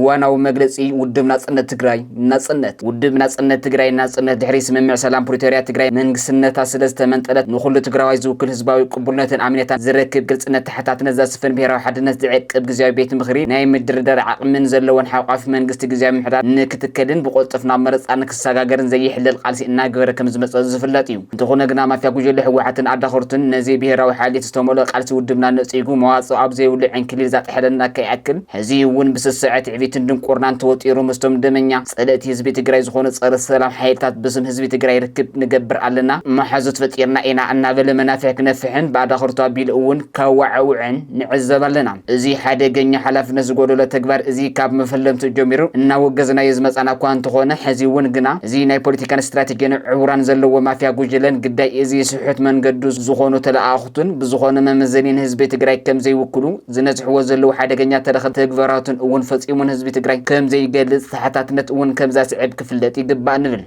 እዋናዊ መግለጺ ውድብ ናጽነት ትግራይ ናጽነት ውድብ ናጽነት ትግራይ ናጽነት ድሕሪ ስምምዕ ሰላም ፕሪቶሪያ ትግራይ መንግስትነታ ስለዝተመንጠለት ንኹሉ ትግራዋይ ዝውክል ህዝባዊ ቅቡልነትን ኣምኔታን ዝረክብ ግልጽነት ተሓታትነት ዘስፍን ብሔራዊ ሓድነት ዝዕቅብ ግዝያዊ ቤት ምኽሪ ናይ ምድርዳር ዓቕምን ዘለዎን ሓቋፍ መንግስቲ ግዝያዊ ምሕዳር ንክትከድን ብቆልጥፍ ናብ መረፃ ንክሰጋገርን ዘይሕልል ቃልሲ እናገበረ ከም ዝመፀ ዝፍለጥ እዩ እንተኾነ ግና ማፍያ ጉጅለ ህወሓትን ኣዳኸርቱን ነዚ ብሔራዊ ሓልዮት ዝተመልኦ ቃልሲ ውድብና ነፂጉ መዋፅኦ ኣብ ዘይብሉ ዕንክሊል ዛጥሕለና ከይኣክል ሕዚ እውን ብስስዐት ዕቤትን ድንቁርናን ተወጢሩ ምስቶም ደመኛ ፀለእቲ ህዝቢ ትግራይ ዝኾነ ፀረ ሰላም ሓይልታት ብስም ህዝቢ ትግራይ ርክብ ንገብር ኣለና መሓዙት ፈጢርና ኢና እናበለ መናፍሕ ክነፍሕን ብኣዳኸርቱ ኣቢሉ እውን ከዋዕውዕን ንዕዘብ ኣለና እዚ ሓደገኛ ሓላፍነት ዝጎደሎ ተግባር እዚ ካብ መፈለምቲ ጀሚሩ እናወገዝናዮ ዝመፃና እኳ እንተኾነ ሕዚ እውን ግና እዚ ናይ ፖለቲካን ስትራቴጂን ዕቡራን ዘለዎ ማፍያ ጉጅለን ግዳይ እዚ ስሑት መንገዱ ዝኾኑ ተለኣኽቱን ብዝኾነ መመዘኒን ህዝቢ ትግራይ ከም ዘይውክሉ ዝነፅሕዎ ዘለው ሓደገኛ ተረኸ ተግባራትን እውን ፈፂሙን ህዝቢ ትግራይ ከም ዘይገልጽ ተሓታትነት እውን ከም ዘስዕብ ክፍለጥ ይግባእ ንብል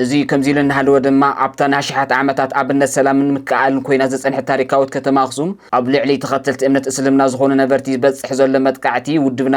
እዚ ከምዚ ኢልና ሃለወ ድማ ኣብታ ናሽሓት ዓመታት ኣብነት ሰላምን ምክኣልን ኮይና ዘፀንሐት ታሪካዊት ከተማ ኣክሱም ኣብ ልዕሊ ተኸተልቲ እምነት እስልምና ዝኾኑ ነበርቲ ዝበፅሕ ዘሎ መጥቃዕቲ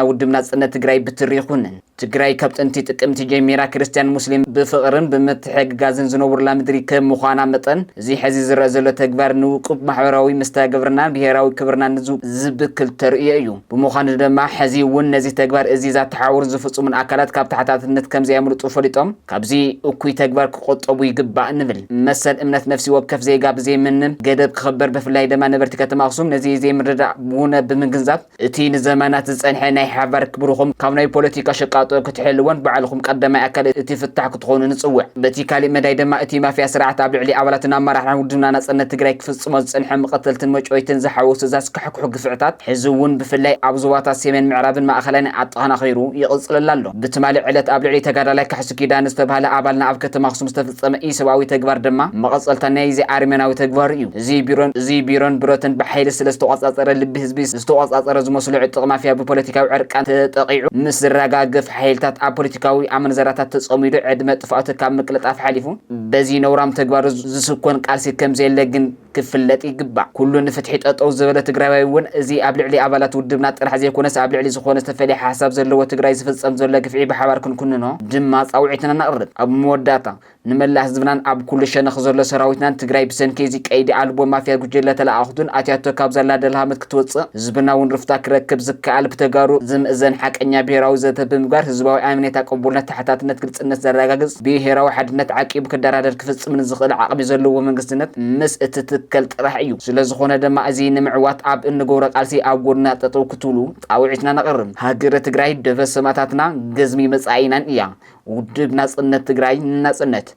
ውድብ ናጽነት ትግራይ ብትሪ ይኹንን ትግራይ ካብ ጥንቲ ጥቅምቲ ጀሚራ ክርስቲያን ሙስሊም ብፍቕርን ብምትሕግጋዝን ዝነብሩላ ምድሪ ከም ምዃና መጠን እዚ ሕዚ ዝረአ ዘሎ ተግባር ንውቁብ ማሕበራዊ መስተጋብርናን ብሄራዊ ክብርናን ዝብክል ተርእዮ እዩ ብምዃኑ ድማ ሕዚ እውን ነዚ ተግባር እዚ ዛተሓውር ዝፍፅሙን ኣካላት ካብ ተሓታትነት ከም ዘያምልጡ ፈሊጦም ካብዚ እኩይ ተግባር ክቆጠቡ ይግባእ ንብል መሰል እምነት ነፍሲ ወከፍ ዜጋ ብዘይምንም ገደብ ክኽበር ብፍላይ ድማ ነበርቲ ከተማ ኣክሱም ነዚ ዘይምርዳእ ብውነ ብምግንዛብ እቲ ንዘመናት ዝፀንሐ ናይ ሓባር ክብርኹም ካብ ናይ ፖለቲካ ሸቃጦ ክትሕልወን ባዕልኹም ቀዳማይ ኣካል እቲ ፍታሕ ክትኾኑ ንፅውዕ በቲ ካሊእ መዳይ ድማ እቲ ማፍያ ስርዓት ኣብ ልዕሊ ኣባላትን ኣመራርሓን ውድብና ናጽነት ትግራይ ክፍፅሞ ዝፀንሐ መቐተልትን መጮይትን ዝሓወሱ ዘስካሕኩሑ ግፍዕታት ሕዚ እውን ብፍላይ ኣብ ዞባታት ሰሜን ምዕራብን ማእኸላይን ኣጠናኺሩ ይቕፅልላ ኣሎ ብትማሊ ዕለት ኣብ ልዕሊ ተጋዳላይ ካሕሱ ኪዳን ዝተባህለ ኣባልና ኣብ ከተማ ኣክሱም ዝተፈጸመ ኢሰብኣዊ ተግባር ድማ መቐፀልታ ናይዚ ኣርሜናዊ ተግባር እዩ እዚ ቢሮን ብረትን ብሓይሊ ስለዝተቆፃፀረ ልቢ ህዝቢ ዝተቆፃፀረ ዝመስሉ ዕጥቕ ማፍያ ብፖለቲካዊ ዕርቃን ተጠቂዑ ምስ ዝረጋገፍ ሓይልታት ኣብ ፖለቲካዊ ኣመንዘራታት ተጸሚዱ ዕድመ ጥፋኣቱ ካብ ምቅልጣፍ ሓሊፉ በዚ ነውራም ተግባር ዝስኮን ቃልሲ ከም ዘየለ ግን ክፍለጥ ይግባእ ኩሉ ንፍትሒ ጠጠው ዝበለ ትግራዋይ እውን እዚ ኣብ ልዕሊ ኣባላት ውድብና ጥራሕ ዘይኮነስ ኣብ ልዕሊ ዝኾነ ዝተፈለየ ሓሳብ ዘለዎ ትግራይ ዝፍጸም ዘሎ ግፍዒ ብሓባር ክንኩንኖ ድማ ጻውዒትና ነቕርብ ኣብ መወዳእታ ንመላእ ህዝብናን ኣብ ኩሉ ሸነኽ ዘሎ ሰራዊትናን ትግራይ ብሰንኪ እዚ ቀይዲ ኣልቦ ማፍያ ጉጅለ ተለኣኽቱን ኣትያቶ ካብ ዘላ ደልሃመት ክትወፅእ ህዝብና እውን ርፍታ ክረክብ ዝከኣል ብተጋሩ ዝምእዘን ሓቀኛ ብሔራዊ ዘተ ብምግባር ህዝባዊ ኣምኔታ ቅቡልነት ተሓታትነት ግልጽነት ዘረጋግጽ ብሔራዊ ሓድነት ዓቂቡ ክደራደር ክፍጽምን ዝኽእል ዓቕሚ ዘለዎ መንግስትነት ምስ እቲ ትከል ጥራሕ እዩ ስለዝኾነ ድማ እዚ ንምዕዋት ኣብ እንገብሮ ቃልሲ ኣብ ጎድና ጠጠው ክትብሉ ጣውዒትና ነቕርብ ሃገረ ትግራይ ደበ ሰማታትና ገዝሚ መጻኢናን እያ ውድብ ናጽነት ትግራይ ናጽነት